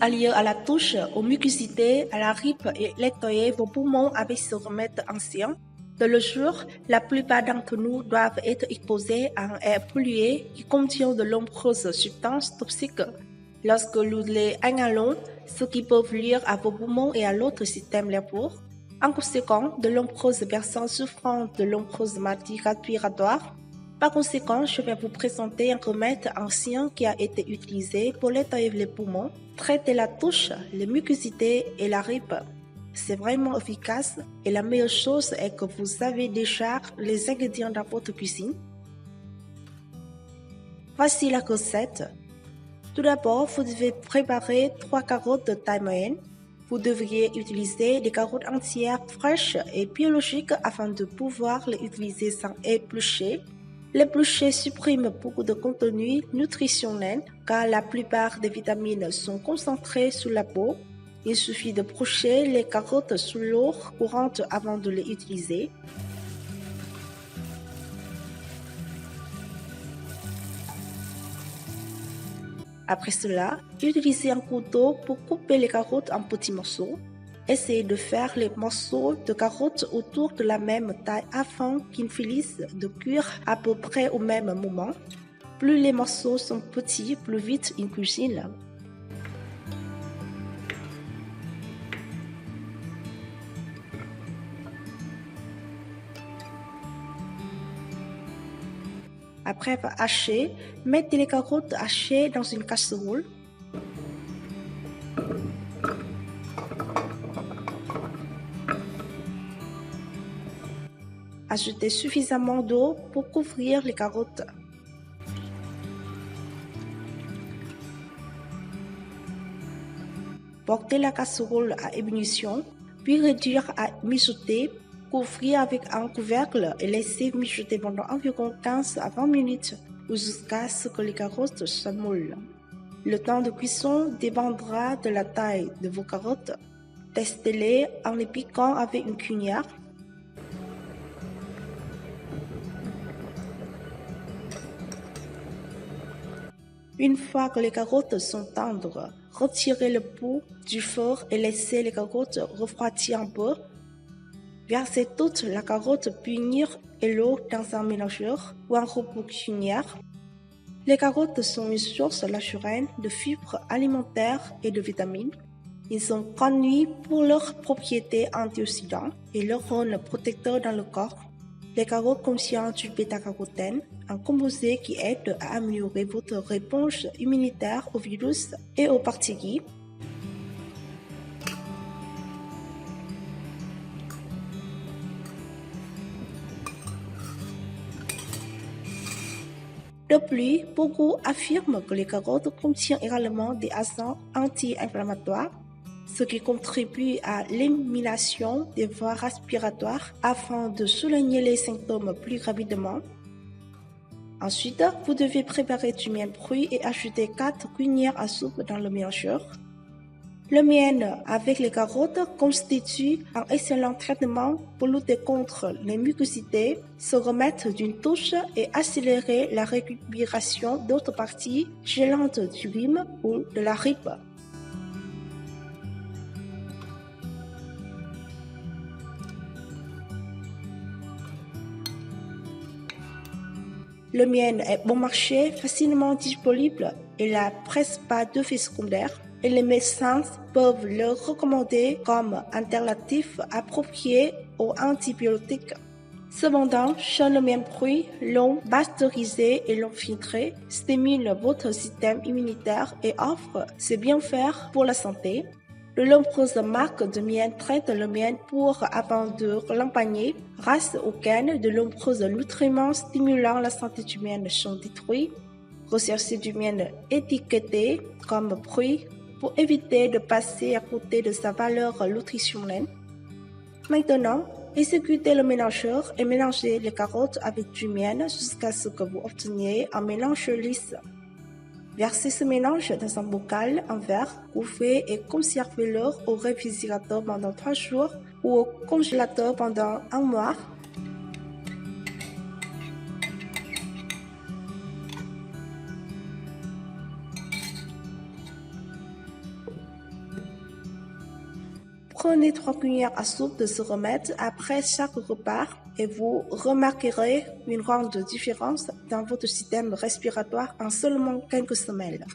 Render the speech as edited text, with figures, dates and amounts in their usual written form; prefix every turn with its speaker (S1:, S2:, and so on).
S1: Alliés à la touche, aux mucosités, à la grippe et nettoyer vos poumons avec ce remède ancien. De le jour, la plupart d'entre nous doivent être exposés à un air pollué qui contient de nombreuses substances toxiques. Lorsque nous les inhalons, ce qui peut nuire à vos poumons et à l'autre système nerveux. En conséquence, de nombreuses personnes souffrant de nombreuses maladies respiratoires. Par conséquent, je vais vous présenter un remède ancien qui a été utilisé pour nettoyer les poumons, traiter la touche, les mucosités et la grippe. C'est vraiment efficace et la meilleure chose est que vous avez déjà les ingrédients dans votre cuisine. Voici la recette. Tout d'abord, vous devez préparer 3 carottes de taille moyenne. Vous devriez utiliser des carottes entières fraîches et biologiques afin de pouvoir les utiliser sans éplucher. L'éplucher supprime beaucoup de contenu nutritionnel car la plupart des vitamines sont concentrées sous la peau. Il suffit de brocher les carottes sous l'eau courante avant de les utiliser. Après cela, utilisez un couteau pour couper les carottes en petits morceaux. Essayez de faire les morceaux de carottes autour de la même taille afin qu'ils finissent de cuire à peu près au même moment. Plus les morceaux sont petits, plus vite ils cuisinent. Après avoir haché, mettez les carottes hachées dans une casserole. Ajoutez suffisamment d'eau pour couvrir les carottes. Portez la casserole à ébullition, puis réduire à mijoter, couvrir avec un couvercle et laisser mijoter pendant environ 15 à 20 minutes ou jusqu'à ce que les carottes soient molles. Le temps de cuisson dépendra de la taille de vos carottes. Testez-les en les piquant avec une cuillère. Une fois que les carottes sont tendres, retirez le pot du four et laissez les carottes refroidir un peu. Versez toute la carotte punir et l'eau dans un mélangeur ou un robot cuillère. Les carottes sont une source naturelle de fibres alimentaires et de vitamines. Ils sont connus pour leurs propriétés antioxydantes et leur rôle protecteur dans le corps. Les carottes contiennent du bêta-carotène, un composé qui aide à améliorer votre réponse immunitaire aux virus et aux particules. De plus, beaucoup affirment que les carottes contiennent également des agents anti-inflammatoires, ce qui contribue à l'élimination des voies respiratoires afin de soulager les symptômes plus rapidement. Ensuite, vous devez préparer du miel brut et ajouter 4 cuillères à soupe dans le mélangeur. Le miel avec les carottes constitue un excellent traitement pour lutter contre les mucosités, se remettre d'une touche et accélérer la récupération d'autres parties gênantes du rhume ou de la grippe. Le miel est bon marché, facilement disponible et n'a presque pas d'effet secondaire. Et les médecins peuvent le recommander comme alternative appropriée aux antibiotiques. Cependant, seul le miel brut, l'eau pasteurisée et l'eau filtrée stimulent votre système immunitaire et offrent ses bienfaits pour la santé. De nombreuses marques de miel traitent le miel pour avant de l'accompagner, grâce auxquelles de nombreux nutriments stimulant la santé du miel sont détruits. Recherchez du miel étiqueté comme brut pour éviter de passer à côté de sa valeur nutritionnelle. Maintenant, exécutez le mélangeur et mélangez les carottes avec du miel jusqu'à ce que vous obteniez un mélange lisse. Versez ce mélange dans un bocal en verre, couvrez et conservez-le au réfrigérateur pendant 3 jours ou au congélateur pendant 1 mois. Prenez 3 cuillères à soupe de ce remède après chaque repas et vous remarquerez une grande différence dans votre système respiratoire en seulement quelques semaines.